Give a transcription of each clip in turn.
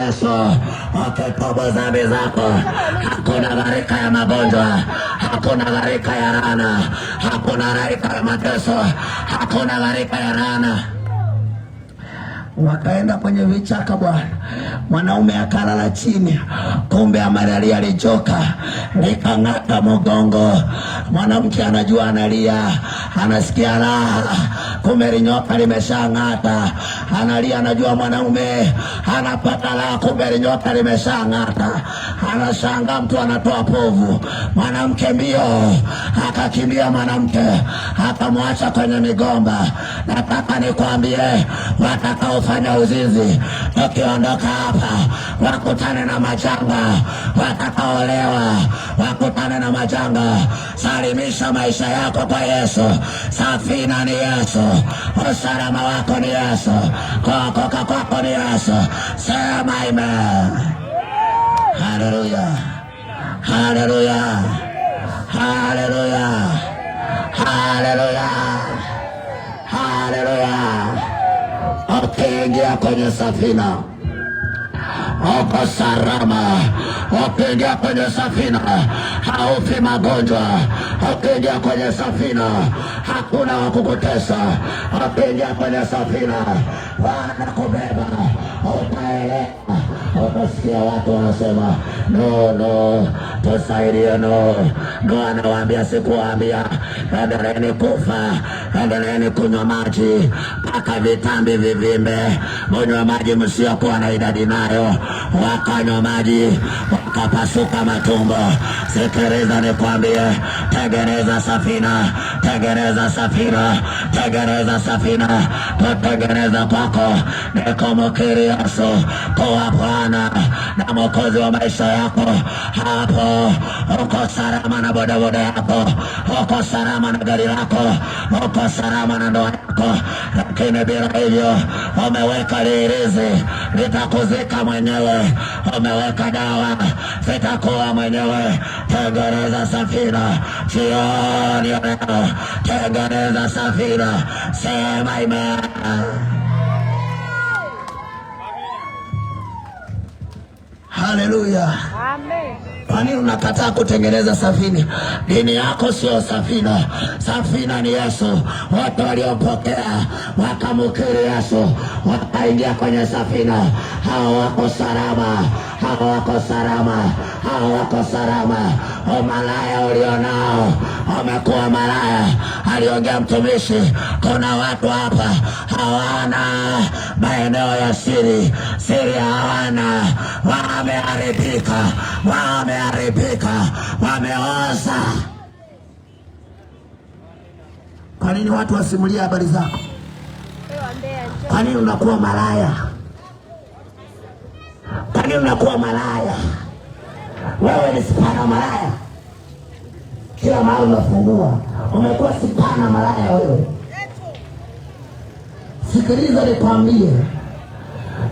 Yesu, ukitubu dhambi zako, hakuna gharika ya magonjwa, hakuna gharika ya laana, hakuna gharika ya mateso, hakuna gharika ya laana. Wakaenda kwenye vichaka bwana, mwanaume akalala chini, kumbe malaria alichoka, likang'ata mgongo. Mwanamke anajua analia, anasikia raha, kumbe linyoka limeshang'ata, analia, anajua mwanaume anapata raha, kumbe linyoka limeshang'ata. Anashangaa, mtu anatoa povu, mwanamke mbio akakimbia, mwanamke akamwacha kwenye migomba. Nataka nikwambie, watakaofanya uzinzi wakiondoka hapa wakutane na majanga, watakaolewa wakutane na majanga. Salimisha maisha yako kwa Yesu. Safina ni Yesu, usalama wako ni Yesu, kuokoka kwako ni Yesu. Sema amen. Haleluya, haleluya, haleluya, haleluya, haleluya. Ukiingia kwenye safina uko salama, ukiingia kwenye safina haufi magonjwa, ukiingia kwenye safina hakuna wakukutesa, ukiingia kwenye safina wanakubeba, utaelewa. Utasikia watu wanasema no, tusaidie, no. Anawaambia sikuwaambia, endeleeni kufa, endeleeni kunywa maji mpaka vitambi vivimbe, mnywa maji msiokuwa na idadi nayo. Wakanywa maji wakapasuka matumbo. Sikiliza nikwambie, tengeneza safina, tengeneza safina, tengeneza safina. Kutengeneza kwako ni kumkiri Yesu kuwa Bwana na Mwokozi wa maisha yako. Hapo uko salama na bodaboda yako, uko salama na gari lako, uko salama na ndoa yako. Lakini bila hivyo umeweka lirizi, litakuzika mwenyewe. Umeweka dawa, zitakuwa mwenyewe. Tengeneza safina jioni ya leo, tengeneza safina. Sema amen. Haleluya. Amen. Kwa nini unakataa kutengeneza safina? Dini yako sio safina. Safina ni Yesu. Watu waliopokea wakamkiri Yesu wakaingia kwenye safina, hao wako salama, hao wako salama, hao wako salama. Umalaya ulionao umekuwa malaya. Aliongea mtumishi, kuna watu hapa hawana maeneo ya siri, siri hawana, wameharibika, wameharibika, wameoza. Kwa nini watu wasimulia habari zako? Kwa nini unakuwa malaya? Kwa nini unakuwa malaya? Wewe ni sipana malaya. Kila mahali unafungua umekuwa sipana malaya wewe. Sikiliza nikwambie,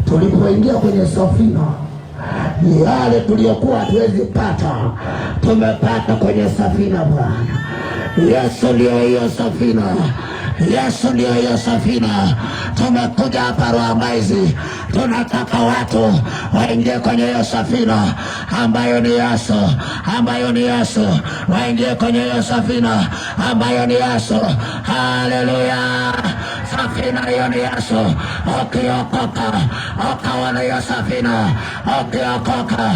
tulipoingia kwenye safina, yale tuliyokuwa hatuwezi pata tumepata kwenye safina Bwana. Yesu ndio hiyo safina, Yesu ndio hiyo safina. Tumekuja hapa Ruambaizi, tunataka watu waingie kwenye hiyo safina ambayo ni Yesu, ambayo ni Yesu. Waingie kwenye hiyo safina ambayo ni Yesu. Haleluya. Safina hiyo ni Yesu. Ukiokoka ukaona hiyo safina, ukiokoka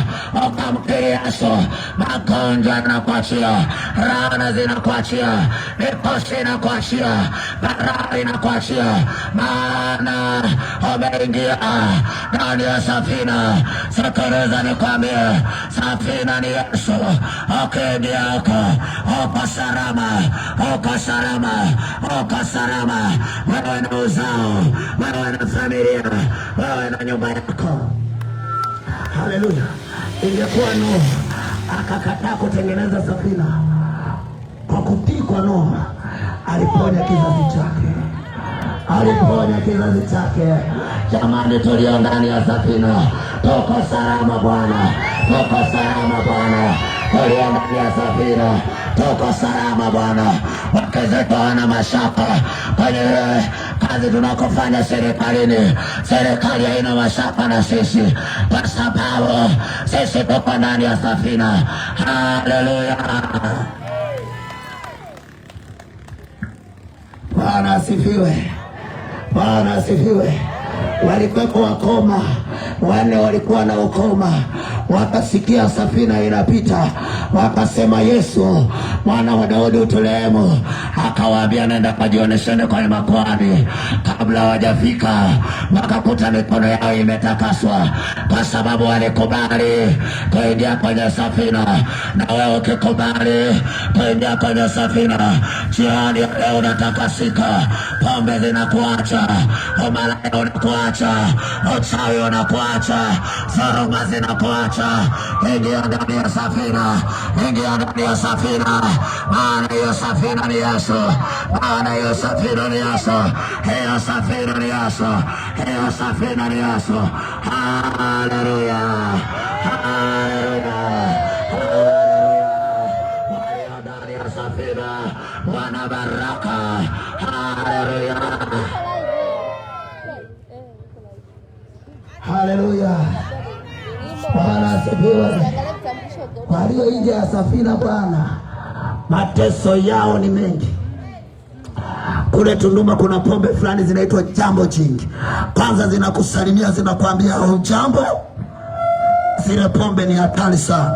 ukamkiri Yesu, magonjwa yanakuachia, laana zinakuachia, mikosi inakuachia, baraka inakuachia, maana umeingia ndani ya safina. Sikiliza nikwambie, safina ni Yesu. Ukiingia uko salama, uko salama, uko salama. Wewe na uzao, wewe na familia, wewe na nyumba yako. Haleluya. Ingekuwa Nuhu akakataa kutengeneza safina, kwa kutii kwa Nuhu aliponya kizazi chake, aliponya kizazi chake. Jamani, tulio ndani ya safina tuko salama Bwana, tuko salama Bwana. Tulio ndani ya safina tuko salama Bwana. Wake zetu wana mashaka kwenye kazi tunakofanya serikalini, serikali haina mashaka na sisi, kwa sababu sisi tuko ndani ya safina. Haleluya. Bwana asifiwe. Bwana asifiwe. Walikuwepo wakoma wanne, walikuwa na ukoma, wakasikia safina inapita, wakasema Yesu mwana wa Daudi uturehemu. Akawaambia nenda kajioneshane kwa makuhani. Kabla hawajafika wakakuta mikono yao imetakaswa, kwa sababu walikubali kuingia kwenye safina. Na wewe ukikubali kuingia kwenye safina, jioni leo unatakasika. Pombe zinakuacha, umalaya unakuacha, uchawi unakuacha, dhuluma zinakuacha. Ingia ndani ya safina, ingia ndani ya safina, maana hiyo safina ni Yesu, maana hiyo safina ni Yesu, hiyo safina ni Yesu, hiyo safina ni Yesu. Haleluya, haleluya, haleluya. Walio ndani ya safina wana baraka. Haleluya, haleluya. Bwana asifiwe. Walio nje ya safina Bwana, mateso yao ni mengi. Kule Tunduma kuna pombe fulani zinaitwa Jambo Jingi. Kwanza zinakusalimia, zinakwambia hujambo. Zile pombe ni hatari sana.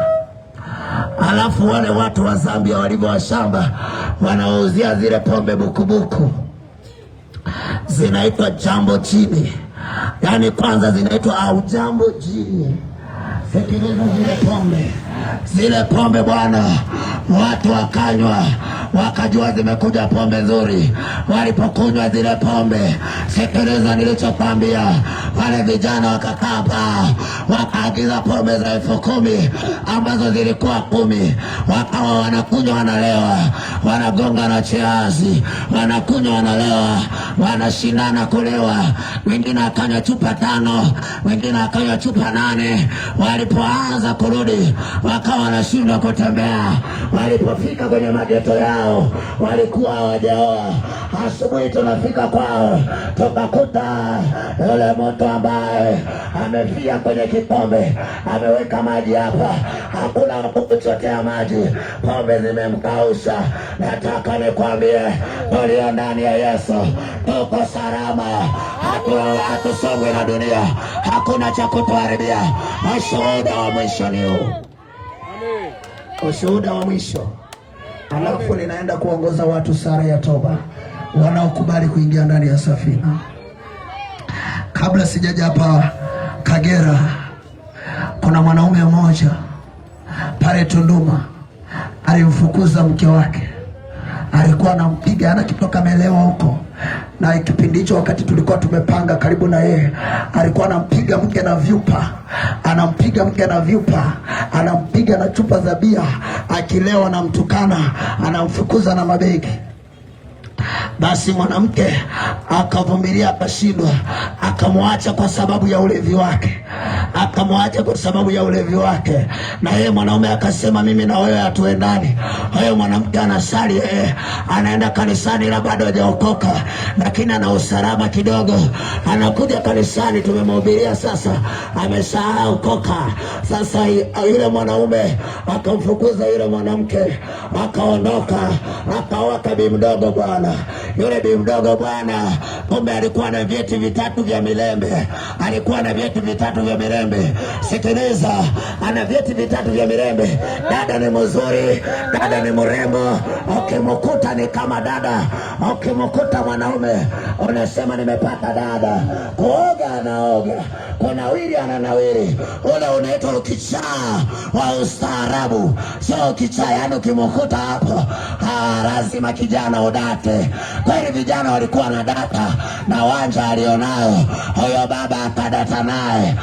Alafu wale watu wa Zambia walivyo wa shamba wanauzia zile pombe bukubuku, zinaitwa Jambo Chini. Yaani kwanza zinaitwa au Jambo Jini. Sikiliza zile pombe Bwana, watu wakanywa, wakajua zimekuja pombe nzuri. Walipokunywa zile pombe, sikiliza nilichokwambia, wale vijana wakakaa, wakaagiza pombe za 10,000 ambazo zilikuwa 10, wakawa wanakunywa, wanalewa, wanagonga na cheazi, wanakunywa, wanalewa, wanashindana kulewa. Wengine akanywa chupa 5, wengine akanywa chupa 8. Walipoanza kurudi, wakawa wanashindwa kutembea. Walipofika kwenye mageto yao, walikuwa hawajaoa. Asubuhi tunafika kwao, tukakuta yule mtu ambaye amefia kwenye kikombe, ameweka maji hapa, hakuna kukuchotea maji, pombe zimemkausha. Nataka nikwambie, tulio ndani ya Yesu tuko salama, hatusongwe na dunia, hakuna cha kutuharibia. Ushuhuda wa mwisho ni huu, ushuhuda wa mwisho. Alafu ninaenda kuongoza watu sara ya toba wanaokubali kuingia ndani ya safina. Kabla sijaja hapa Kagera, kuna mwanaume mmoja pale Tunduma alimfukuza mke wake. Alikuwa anampiga, anakitoka melewa huko. Na kipindi hicho wakati tulikuwa tumepanga karibu na yeye, alikuwa anampiga mke na vyupa, anampiga mke na vyupa, anampiga na chupa za bia, akilewa na mtukana, anamfukuza na mabegi. Basi mwanamke akavumilia, akashindwa, akamwacha kwa sababu ya ulevi wake, akamwacha kwa sababu ya ulevi wake. Na yeye mwanaume akasema, mimi na wewe hatuendani. Huyo mwanamke anasali, anaenda kanisani na bado hajaokoka, lakini ana usalama kidogo. Anakuja kanisani, tumemhubiria, sasa amesahau koka. Sasa yule mwanaume akamfukuza yule mwanamke, akaondoka, akawaka bi mdogo Bwana. Yule bi mdogo Bwana, kumbe alikuwa na vyeti 3 vya milembe, alikuwa na vyeti 3 vya milembe. Sikiliza, ana vyeti 3 vya milembe. Dada ni mzuri, dada ni mrembo, ukimkuta ni kama dada, ukimkuta mwanaume unasema nimepata dada. Kuoga anaoga, kunawiri ananawiri. Ule unaitwa ukichaa wa ustaarabu, sio ukichaa yani ukimkuta hapo lazima kijana udate. Kweli vijana walikuwa na data na wanja alionayo. Huyo baba akadata naye,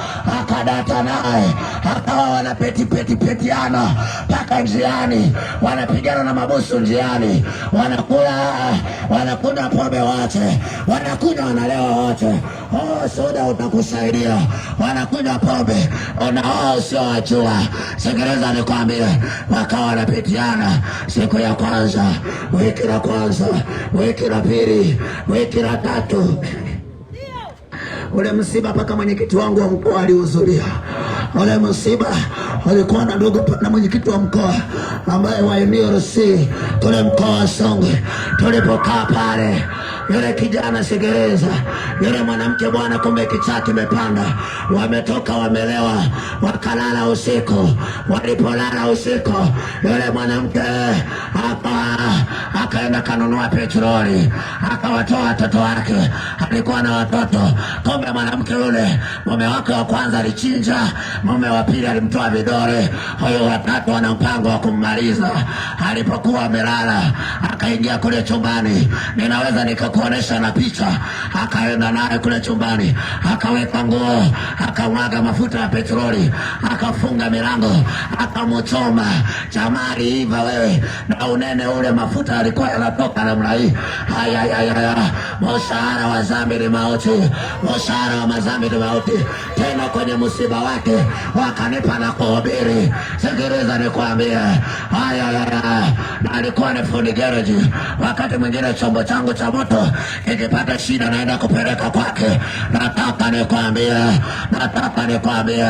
akawa wanapetiana mpaka njiani, wanapigana na mabusu njiani, wanakunywa pombe wote, wanakunywa wanalewa wote. soda utakusaidia. Wanakunywa pombe usiowajua. Sikiliza nikwambie, wakawa wanapitiana siku ya kwanza, wiki la kwanza, wiki la pili, wiki la tatu. Ule msiba mpaka mwenyekiti wangu wa mkoa alihudhuria. Ule msiba alikuwa na ndugu na mwenyekiti wa mkoa ambaye wa NRC kule mkoa wa Songwe. Tulipokaa pale, yule kijana, sikiliza, yule mwanamke bwana, kumbe kichaa kimepanda. Wametoka wamelewa, wakalala usiku. Walipolala usiku, yule mwanamke akaenda kanunua petroli, akawatoa watoto wake. Alikuwa na watoto. Kumbe mwanamke yule, mume wake wa kwanza alichinja, mume wa pili alimtoa vidole, huyo watatu ana mpango wa kummaliza. Alipokuwa amelala, akaingia kule chumbani, ninaweza nikakuonesha na picha. Akaenda naye kule chumbani, akaweka nguo, akamwaga mafuta ya petroli, akafunga milango, akamchoma. Jamali hiva wewe, na unene ule mafuta alikuwa yanatoka namna hii. Haya, mshahara wa dhambi ni mauti, mshahara wa madhambi ni mauti. Tena kwenye msiba wake wakanipa na kuhubiri. Sikiliza nikwambie, na alikuwa ni fundi garage. Wakati mwingine chombo changu cha moto ikipata shida naenda kupeleka kwake. Nataka nikwambie,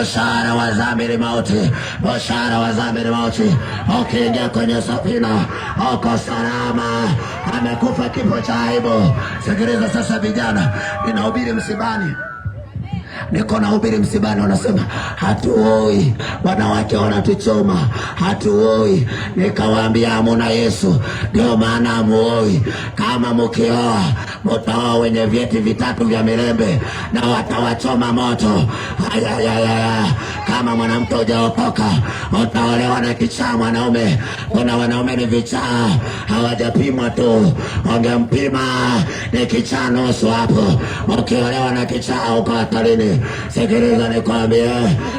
mshahara wa dhambi ni mauti, mshahara wa dhambi ni mauti. Ukiingia kwenye safina uko salama. Amekufa kifo cha aibu. Sikiliza sasa vijana, ninahubiri msibani. Niko na hubiri msibani, wanasema hatuoi, wanawake wanatuchoma, hatuoi. Nikawaambia hamuna Yesu, ndio maana hamuoi. Kama mkioa, mtaoa wenye vyeti vitatu vya mirembe na watawachoma moto. Kama mwanamke hujaokoka, utaolewa na kichaa mwanaume. Kuna wanaume ni vichaa, hawajapimwa tu. Wangempima ni kichaa nusu hapo. Ukiolewa na kichaa uko hatarini. Sikiliza nikwambie,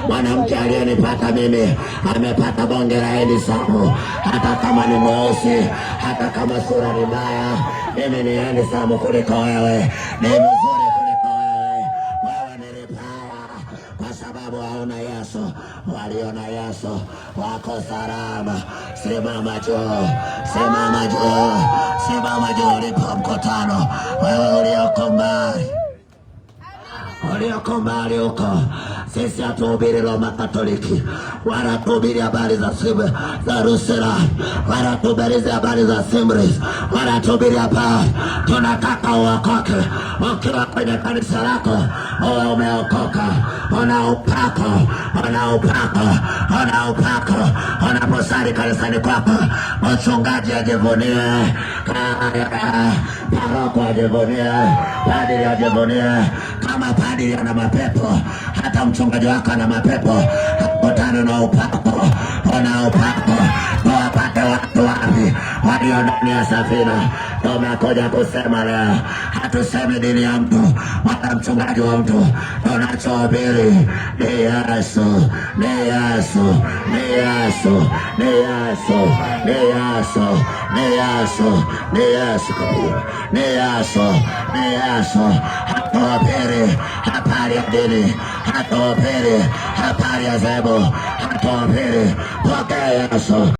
mwanamke aliyenipata mimi amepata bonge la handsome. Hata kama ni mweusi, hata kama sura ni mbaya, mimi ni handsome kuliko wewe. Ni mzuri kuliko wewe. Wewe ni mbaya kwa sababu hauna Yesu. Waliona Yesu wako salama. Simama juu, simama juu, simama juu ulipo mkutano. Wewe ulioko mbali, ulioko mbali huko. Sisi hatuhubiri Roma Katoliki, wala tuhubiri habari za Rusela, wala tuhubiri habari za Assemblies, wala tuhubiri habari. Tunataka uokoke. Ukiwa kwenye kanisa lako uwe umeokoka. Una upako, unaposali kanisani kwako, mchungaji ajivunie, paroko ajivunie, padri ajivunie. Kama padri ana mapepo, hata mchungaji wako ana mapepo. Hakutana na upako. Una upako. Wapate watu wapi walio ndani ya safina. Tumekuja kusema leo, hatusemi dini ya mtu wala mchungaji wa mtu. Tunachohubiri ni Yesu, ni Yesu, ni Yesu, ni Yesu, ni Yesu, ni Yesu, ni Yesu, ni Yesu, ni Yesu. Hatuhubiri habari ya dini, hatuhubiri habari ya dhehebu, hatuhubiri. Pokea Yesu.